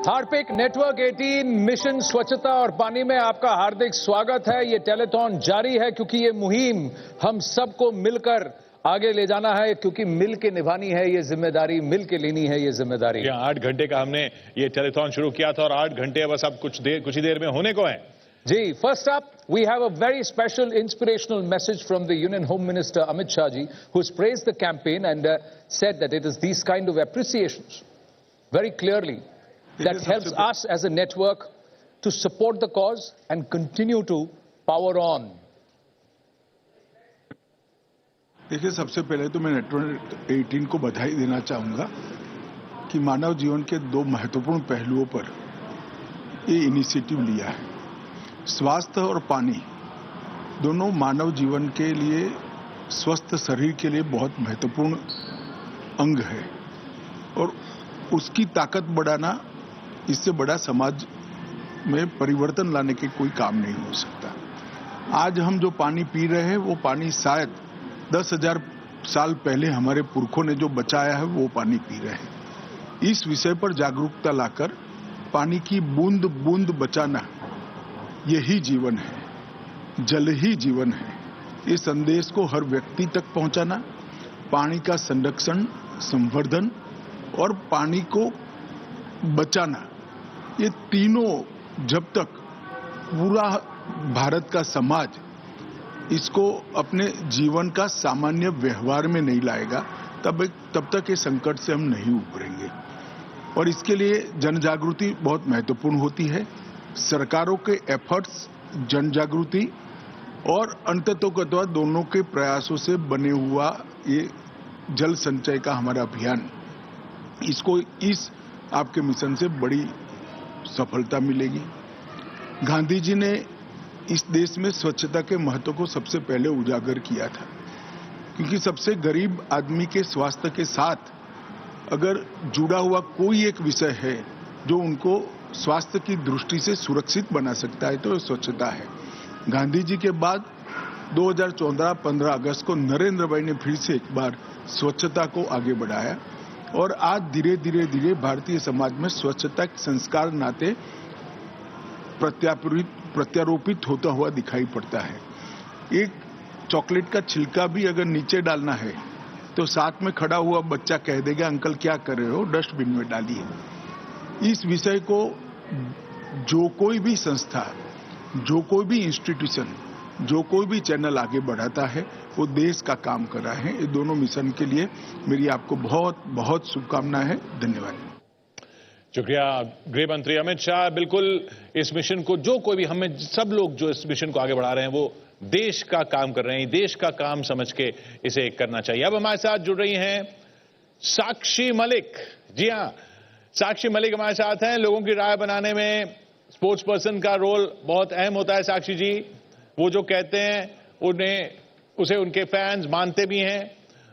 Harpic network 18 mission स्वच्छता और पानी में आपका हार्दिक स्वागत है। ये टेलीथॉन जारी है क्योंकि ये मुहिम हम सबको मिलकर आगे ले जाना है, क्योंकि मिल के निभानी है ये जिम्मेदारी, मिल के लेनी है ये जिम्मेदारी। 8 घंटे का हमने ये टेलीथॉन शुरू किया था और 8 घंटे बस अब कुछ ही देर में होने को है। जी, first up we have a very special inspirational message from the Union Home Minister Amit Shah ji, who's praised the campaign and said that it is these kind of appreciations very clearly that helps us as a network to support the cause and continue to power on. देखिए, सबसे पहले तो मैं network 18 को बधाई देना चाहूंगा कि मानव जीवन के दो महत्वपूर्ण पहलुओं पर ये इनिशिएटिव लिया है। स्वास्थ्य और पानी दोनों मानव जीवन के लिए, स्वस्थ शरीर के लिए बहुत महत्वपूर्ण अंग है और उसकी ताकत बढ़ाना, इससे बड़ा समाज में परिवर्तन लाने के कोई काम नहीं हो सकता। आज हम जो पानी पी रहे हैं वो पानी शायद 10,000 साल पहले हमारे पुरखों ने जो बचाया है वो पानी पी रहे हैं। इस विषय पर जागरूकता लाकर पानी की बूंद बूंद बचाना यही जीवन है, जल ही जीवन है। इस संदेश को हर व्यक्ति तक पहुंचाना, पानी का संरक्षण, संवर्धन और पानी को बचाना, ये तीनों जब तक पूरा भारत का समाज इसको अपने जीवन का सामान्य व्यवहार में नहीं लाएगा, तब तक ये संकट से हम नहीं उभरेंगे। और इसके लिए जन जागृति बहुत महत्वपूर्ण होती है। सरकारों के एफर्ट्स, जन जागृति और अंततोगत्वा दोनों के प्रयासों से बने हुआ ये जल संचय का हमारा अभियान, इसको इस आपके मिशन से बड़ी सफलता मिलेगी। गांधी जी ने इस देश में स्वच्छता के महत्व को सबसे पहले उजागर किया था, क्योंकि सबसे गरीब आदमी के स्वास्थ्य के साथ अगर जुड़ा हुआ कोई एक विषय है जो उनको स्वास्थ्य की दृष्टि से सुरक्षित बना सकता है तो स्वच्छता है। गांधी जी के बाद 2014 15 अगस्त को नरेंद्र भाई ने फिर से एक बार स्वच्छता को आगे बढ़ाया और आज धीरे धीरे भारतीय समाज में स्वच्छता के संस्कार नाते प्रत्यारोपित होता हुआ दिखाई पड़ता है। एक चॉकलेट का छिलका भी अगर नीचे डालना है तो साथ में खड़ा हुआ बच्चा कह देगा, अंकल क्या कर रहे हो, डस्टबिन में डालिए। इस विषय को जो कोई भी संस्था, जो कोई भी इंस्टीट्यूशन, जो कोई भी चैनल आगे बढ़ाता है वो देश का काम कर रहा है। ये दोनों मिशन के लिए मेरी आपको बहुत बहुत शुभकामनाएं हैं। धन्यवाद। शुक्रिया गृह मंत्री अमित शाह। बिल्कुल इस मिशन को जो कोई भी, हमें सब लोग जो इस मिशन को आगे बढ़ा रहे हैं वो देश का काम कर रहे हैं, देश का काम समझ के इसे करना चाहिए। अब हमारे साथ जुड़ रही हैं साक्षी मलिक। जी हाँ, साक्षी मलिक हमारे साथ हैं। लोगों की राय बनाने में स्पोर्ट्स पर्सन का रोल बहुत अहम होता है। साक्षी जी, वो जो कहते हैं उसे उनके फैंस मानते भी हैं।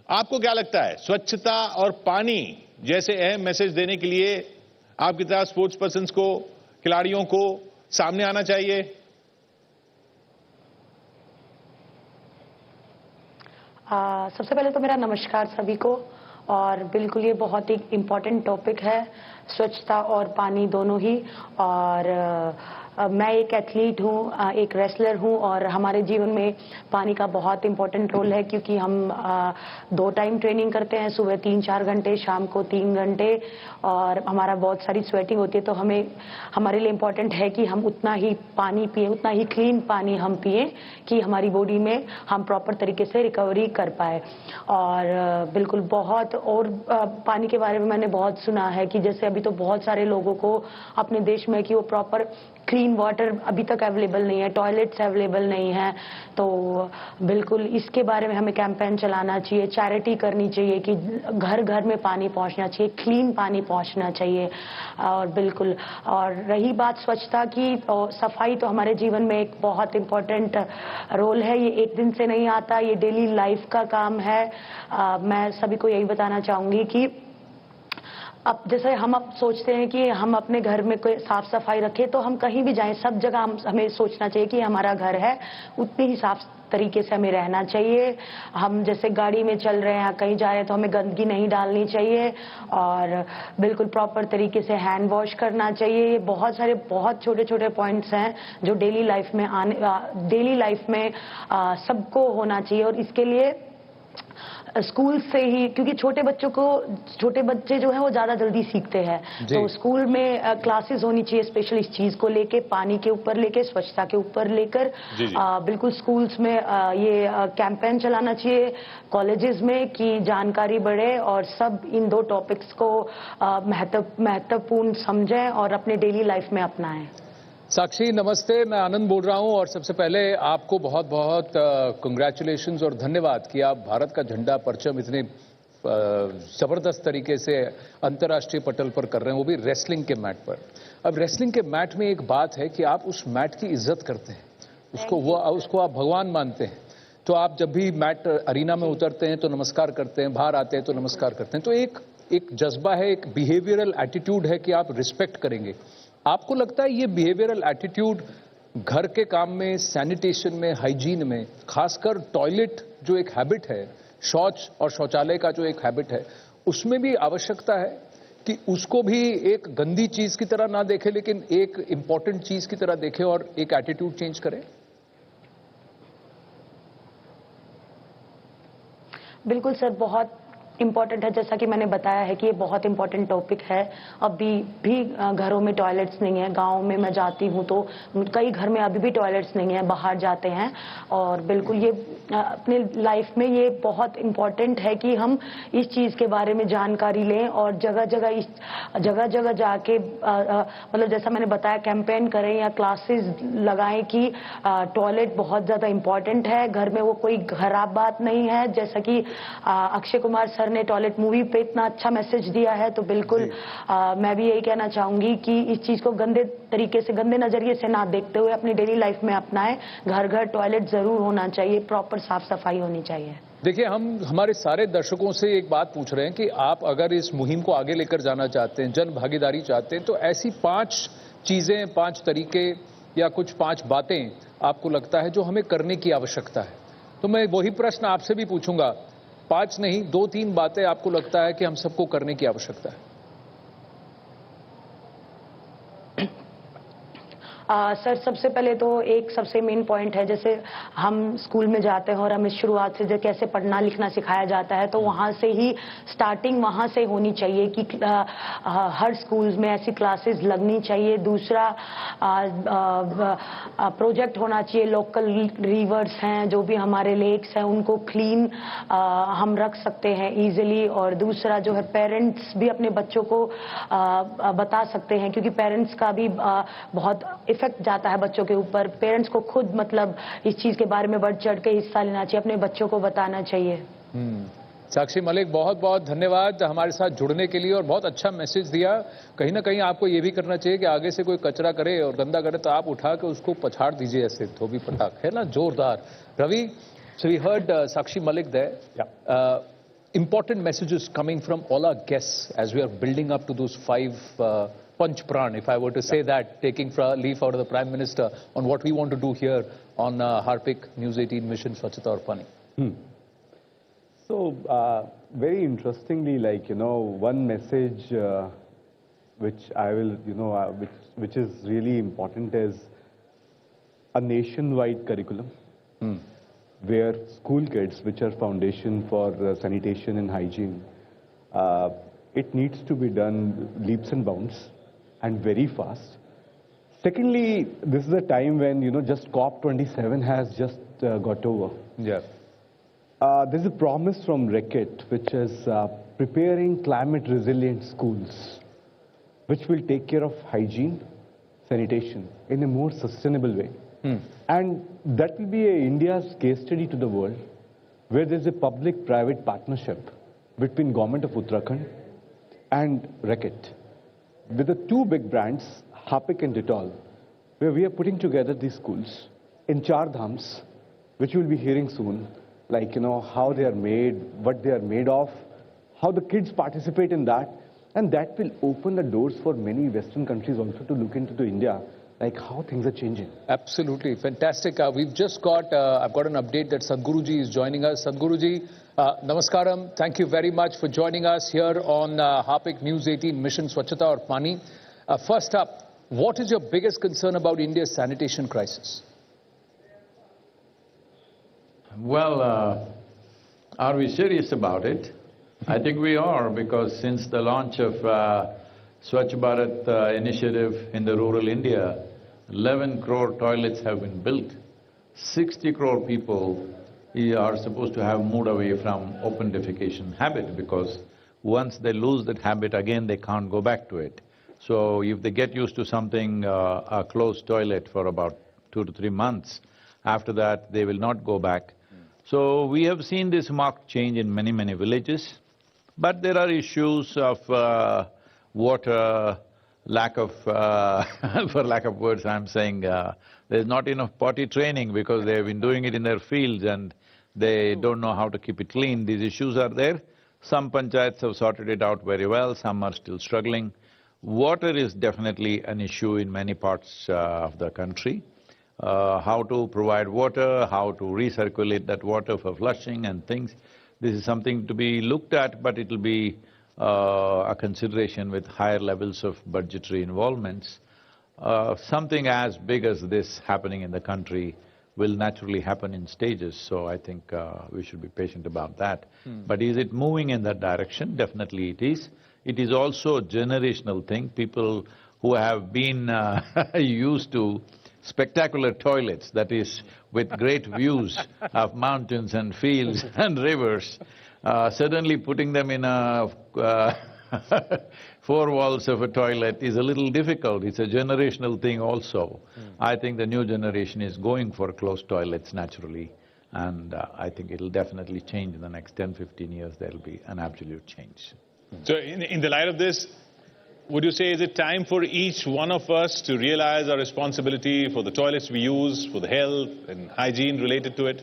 आपको क्या लगता है, स्वच्छता और पानी जैसे अहम मैसेज देने के लिए आपकी तरह स्पोर्ट्स पर्सन को, खिलाड़ियों को सामने आना चाहिए? सबसे पहले तो मेरा नमस्कार सभी को। और बिल्कुल ये बहुत ही इम्पोर्टेंट टॉपिक है, स्वच्छता और पानी दोनों ही। और मैं एक एथलीट हूँ, एक रेसलर हूँ और हमारे जीवन में पानी का बहुत इम्पोर्टेंट रोल है, क्योंकि हम 2 टाइम ट्रेनिंग करते हैं, सुबह 3-4 घंटे, शाम को 3 घंटे, और हमारा बहुत सारी स्वेटिंग होती है। तो हमारे लिए इम्पोर्टेंट है कि हम उतना ही पानी पिए, उतना ही क्लीन पानी हम पिए कि हमारी बॉडी में हम प्रॉपर तरीके से रिकवरी कर पाए। और बिल्कुल बहुत, और पानी के बारे में मैंने बहुत सुना है कि जैसे अभी तो बहुत सारे लोगों को अपने देश में कि वो प्रॉपर क्लीन वाटर अभी तक अवेलेबल नहीं है, टॉयलेट्स अवेलेबल नहीं है। तो बिल्कुल इसके बारे में हमें कैंपेन चलाना चाहिए, चैरिटी करनी चाहिए कि घर घर में पानी पहुंचना चाहिए, क्लीन पानी पहुंचना चाहिए। और बिल्कुल, और रही बात स्वच्छता की, तो सफाई तो हमारे जीवन में एक बहुत इम्पोर्टेंट रोल है। ये एक दिन से नहीं आता, ये डेली लाइफ का काम है। मैं सभी को यही बताना चाहूंगी कि अब जैसे हम अब सोचते हैं कि हम अपने घर में कोई साफ सफाई रखें, तो हम कहीं भी जाएं, सब जगह हमें सोचना चाहिए कि हमारा घर है, उतनी ही साफ तरीके से हमें रहना चाहिए। हम जैसे गाड़ी में चल रहे हैं, कहीं जा रहे हैं तो हमें गंदगी नहीं डालनी चाहिए और बिल्कुल प्रॉपर तरीके से हैंड वॉश करना चाहिए। ये बहुत सारे बहुत छोटे छोटे पॉइंट्स हैं जो डेली लाइफ में सबको होना चाहिए और इसके लिए स्कूल से ही, क्योंकि छोटे बच्चे जो हैं वो ज्यादा जल्दी सीखते हैं, तो स्कूल में क्लासेस होनी चाहिए स्पेशल इस चीज को लेके, पानी के ऊपर लेके, स्वच्छता के ऊपर लेकर। बिल्कुल स्कूल्स में ये कैंपेन चलाना चाहिए, कॉलेजेस में, कि जानकारी बढ़े और सब इन दो टॉपिक्स को महत्वपूर्ण समझें और अपने डेली लाइफ में अपनाएं। साक्षी नमस्ते, मैं आनंद बोल रहा हूं और सबसे पहले आपको बहुत बहुत कंग्रेचुलेशंस और धन्यवाद कि आप भारत का झंडा परचम इतने जबरदस्त तरीके से अंतर्राष्ट्रीय पटल पर कर रहे हैं, वो भी रेसलिंग के मैट पर। अब रेसलिंग के मैट में एक बात है कि आप उस मैट की इज्जत करते हैं, उसको आप भगवान मानते हैं, तो आप जब भी मैट अरीना में उतरते हैं तो नमस्कार करते हैं, बाहर आते हैं तो नमस्कार करते हैं, तो एक जज्बा है, एक बिहेवियरल एटीट्यूड है कि आप रिस्पेक्ट करेंगे। आपको लगता है ये बिहेवियरल एटीट्यूड घर के काम में, सैनिटेशन में, हाइजीन में, खासकर टॉयलेट जो एक हैबिट है, शौच और शौचालय का जो एक हैबिट है, उसमें भी आवश्यकता है कि उसको भी एक गंदी चीज की तरह ना देखे, लेकिन एक इंपॉर्टेंट चीज की तरह देखे और एक एटीट्यूड चेंज करे? बिल्कुल सर, बहुत इम्पॉर्टेंट है। जैसा कि मैंने बताया है कि ये बहुत इम्पॉर्टेंट टॉपिक है। अभी भी घरों में टॉयलेट्स नहीं है। गांव में मैं जाती हूँ तो कई घर में अभी भी टॉयलेट्स नहीं है, बाहर जाते हैं। और बिल्कुल ये अपने लाइफ में ये बहुत इम्पॉर्टेंट है कि हम इस चीज़ के बारे में जानकारी लें और जगह जगह जाके मतलब जैसा मैंने बताया कैंपेन करें या क्लासेस लगाएं कि टॉयलेट बहुत ज़्यादा इम्पॉर्टेंट है। घर में वो कोई खराब बात नहीं है। जैसा कि अक्षय कुमार सर ने टॉयलेट मूवी पे इतना अच्छा मैसेज दिया है, तो बिल्कुल मैं भी यही कहना चाहूंगी कि इस चीज को गंदे तरीके से, गंदे नजरिए से ना देखते हुए अपनी डेली लाइफ में अपनाएं। घर घर टॉयलेट जरूर होना चाहिए, प्रॉपर साफ सफाई होनी चाहिए। देखिए, हम हमारे सारे दर्शकों से एक बात पूछ रहे हैं कि आप अगर इस मुहिम को आगे लेकर जाना चाहते हैं, जन भागीदारी चाहते हैं, तो ऐसी 5 चीजें, 5 तरीके या कुछ 5 बातें आपको लगता है जो हमें करने की आवश्यकता है। तो मैं वही प्रश्न आपसे भी पूछूंगा, 5 नहीं, 2-3 बातें आपको लगता है कि हम सबको करने की आवश्यकता है? सर, सबसे पहले तो एक सबसे मेन पॉइंट है, जैसे हम स्कूल में जाते हैं और हमें शुरुआत से जो कैसे पढ़ना लिखना सिखाया जाता है, तो वहाँ से ही स्टार्टिंग वहाँ से होनी चाहिए कि हर स्कूल्स में ऐसी क्लासेस लगनी चाहिए। दूसरा, प्रोजेक्ट होना चाहिए, लोकल रिवर्स हैं, जो भी हमारे लेक्स हैं, उनको क्लीन हम रख सकते हैं इजीली। और दूसरा जो है, पेरेंट्स भी अपने बच्चों को बता सकते हैं, क्योंकि पेरेंट्स का भी बहुत इफेक्ट जाता है बच्चों के ऊपर। पेरेंट्स को खुद मतलब इस चीज के बारे में बढ़ चढ़ के हिस्सा लेना चाहिए, अपने बच्चों को बताना चाहिए। साक्षी मलिक, बहुत बहुत धन्यवाद हमारे साथ जुड़ने के लिए और बहुत अच्छा मैसेज दिया। कहीं ना कहीं आपको ये भी करना चाहिए कि आगे से कोई कचरा करे और गंदा करे तो आप उठा के उसको पछाड़ दीजिए, ऐसे धोबी पटाख, है ना, जोरदार। Ravi, so we heard Sakshi Malik there. Yeah. Important messages coming from all our guests as we are building up to those 5 Panch Pran, if I were to say that, taking leaf out of the Prime Minister on what we want to do here on Harpik News 18 Mission Swachhata Aur Paani. So, very interestingly, like, one message which I will, which is really important is a nationwide curriculum where school kids, which are foundation for sanitation and hygiene, it needs to be done leaps and bounds and very fast. Secondly, this is a time when, just COP27 has just got over. Yeah. There's a promise from RECIT, which is preparing climate-resilient schools, which will take care of hygiene, sanitation in a more sustainable way. And that will be India's case study to the world, where there's a public-private partnership between Government of Uttarakhand and RECIT, with the 2 big brands, Harpik and Dettol, where we are putting together these schools in 4 dhams, which you will be hearing soon, like, how they are made, what they are made of, how the kids participate in that, and that will open the doors for many Western countries also to look into India like how things are changing. Absolutely, fantastic. We've just got, I've got an update that Sadhguru ji is joining us. Sadhguru ji, namaskaram. Thank you very much for joining us here on Harpic News 18 Mission Swachhata Aur Paani. First up, what is your biggest concern about India's sanitation crisis? Well, are we serious about it? I think we are, because since the launch of Swachh Bharat initiative in the rural India, 11 crore toilets have been built. 60 crore people are supposed to have moved away from open defecation habit, because once they lose that habit, again they can't go back to it. So if they get used to something, a closed toilet for about 2 to 3 months, after that they will not go back. So we have seen this marked change in many villages, but there are issues of water, lack of for lack of words I'm saying, there's not enough potty training because they have been doing it in their fields and they don't know how to keep it clean. These issues are there. Some panchayats have sorted it out very well, some are still struggling. Water is definitely an issue in many parts of the country. How to provide water, how to recirculate that water for flushing and things. This is something to be looked at, but it'll be a consideration with higher levels of budgetary involvements. Something as big as this happening in the country will naturally happen in stages, so I think we should be patient about that. But is it moving in that direction? Definitely it is. It is also a generational thing. People who have been used to spectacular toilets, that is, with great views of mountains and fields and rivers, suddenly putting them in a four walls of a toilet is a little difficult. It's a generational thing also. I think the new generation is going for closed toilets naturally, and I think it'll definitely change in the next 10–15 years. There'll be an absolute change. So in the light of this, would you say is it time for each one of us to realize our responsibility for the toilets we use, for the health and hygiene related to it?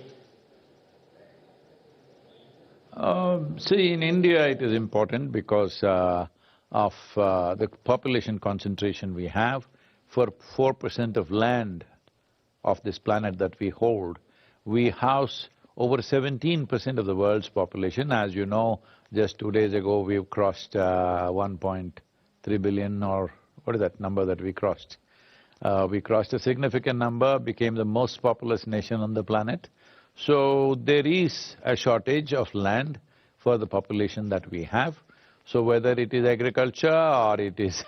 See, in India it is important because of the population concentration we have. For 4% of land of this planet that we hold, we house over 17% of the world's population. As you know, just 2 days ago we've crossed 1.3 billion, or what is that number that we crossed? We crossed a significant number, became the most populous nation on the planet. So there is a shortage of land for the population that we have. So whether it is agriculture or it is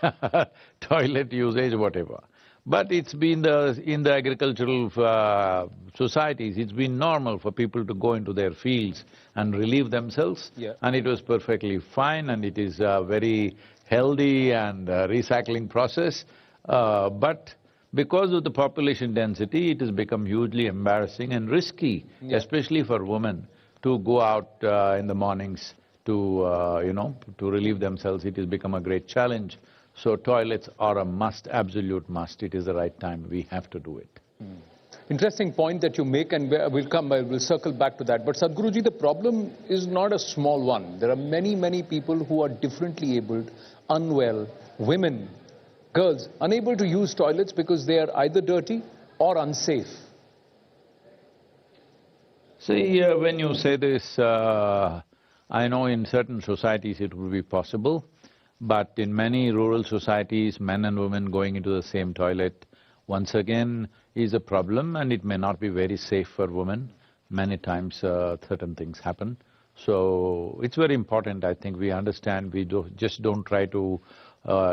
toilet usage, whatever. But it's been in the agricultural societies, it's been normal for people to go into their fields and relieve themselves. And it was perfectly fine, and it is a very healthy and recycling process. But because of the population density, it has become hugely embarrassing and risky, especially for women, to go out in the mornings to, to relieve themselves. It has become a great challenge. So toilets are a must, absolute must. It is the right time. We have to do it. Interesting point that you make, and we'll circle back to that. But Sadhguruji, the problem is not a small one. There are many people who are differently abled, unwell, women, girls, unable to use toilets because they are either dirty or unsafe. See, when you say this, I know in certain societies it would be possible, but in many rural societies, men and women going into the same toilet, once again, is a problem, and it may not be very safe for women. Many times certain things happen. So it's very important, I think, we understand, we just don't try to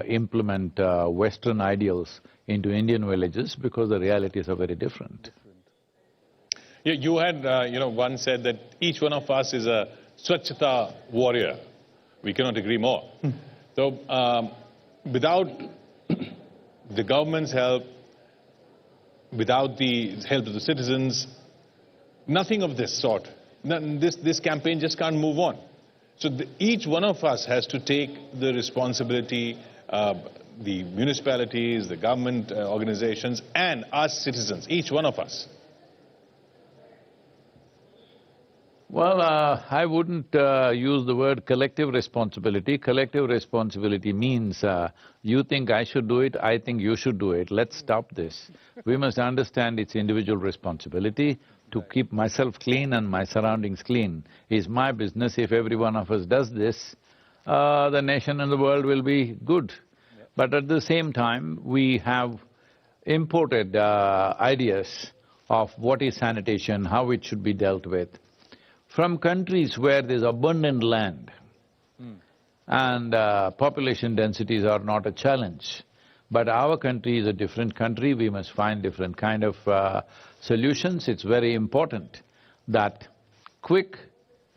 implement Western ideals into Indian villages, because the realities are very different. You had, once said that each one of us is a Swachhata warrior. We cannot agree more. So, without the government's help, without the help of the citizens, nothing of this sort, this campaign just can't move on. So each one of us has to take the responsibility, the municipalities, the government organizations, and us citizens, each one of us. Well, I wouldn't use the word collective responsibility. Collective responsibility means you think I should do it, I think you should do it. Let's stop this. We must understand it's individual responsibility to keep myself clean and my surroundings clean. It's my business. If every one of us does this, the nation and the world will be good. But at the same time, we have imported ideas of what is sanitation, how it should be dealt with, from countries where there's abundant land and population densities are not a challenge. But our country is a different country, we must find different kind of solutions. It's very important that quick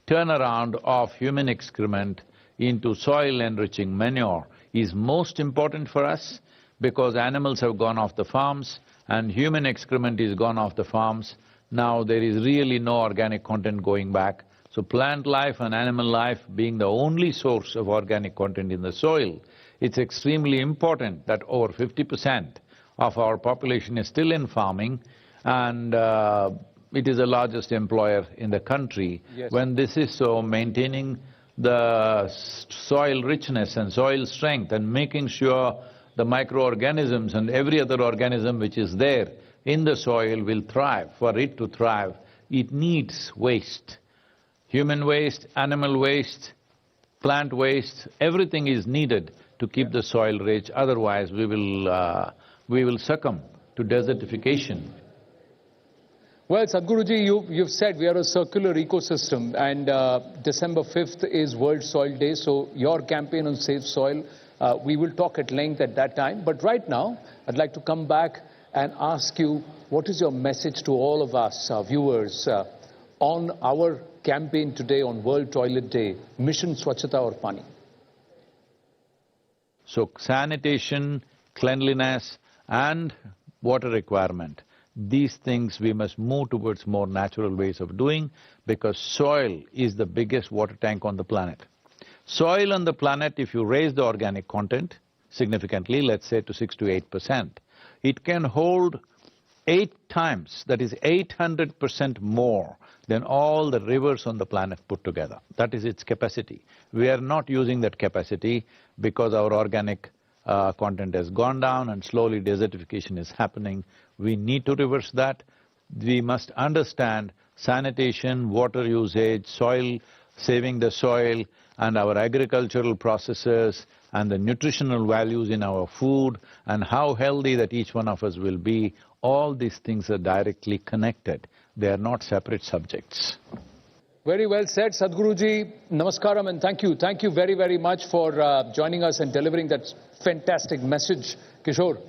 turnaround of human excrement into soil-enriching manure is most important for us, because animals have gone off the farms and human excrement is gone off the farms. Now there is really no organic content going back. So plant life and animal life being the only source of organic content in the soil, it's extremely important that over 50% of our population is still in farming, and it is the largest employer in the country. Yes. When this is so, maintaining the soil richness and soil strength and making sure the microorganisms and every other organism which is there in the soil will thrive. For it to thrive, it needs waste. Human waste, animal waste, plant waste, everything is needed to keep the soil rich, otherwise we will succumb to desertification. Well, Sadhguruji, you've said we are a circular ecosystem, and December 5th is World Soil Day, so your campaign on Safe Soil, we will talk at length at that time. But right now, I'd like to come back and ask you, what is your message to all of us, our viewers, on our campaign today on World Toilet Day, Mission Swachhata Aur Paani? So sanitation, cleanliness and water requirement, these things we must move towards more natural ways of doing, because soil is the biggest water tank on the planet. Soil on the planet, if you raise the organic content significantly, let's say to 6 to 8%, it can hold 8 times, that is 800% more than all the rivers on the planet put together. That is its capacity. We are not using that capacity because our organic content has gone down and slowly desertification is happening. We need to reverse that. We must understand sanitation, water usage, soil, saving the soil, and our agricultural processes and the nutritional values in our food and how healthy that each one of us will be. All these things are directly connected. They are not separate subjects. Very well said, Sadhguruji. Namaskaram and thank you. Thank you very, very much for joining us and delivering that fantastic message, Kishore.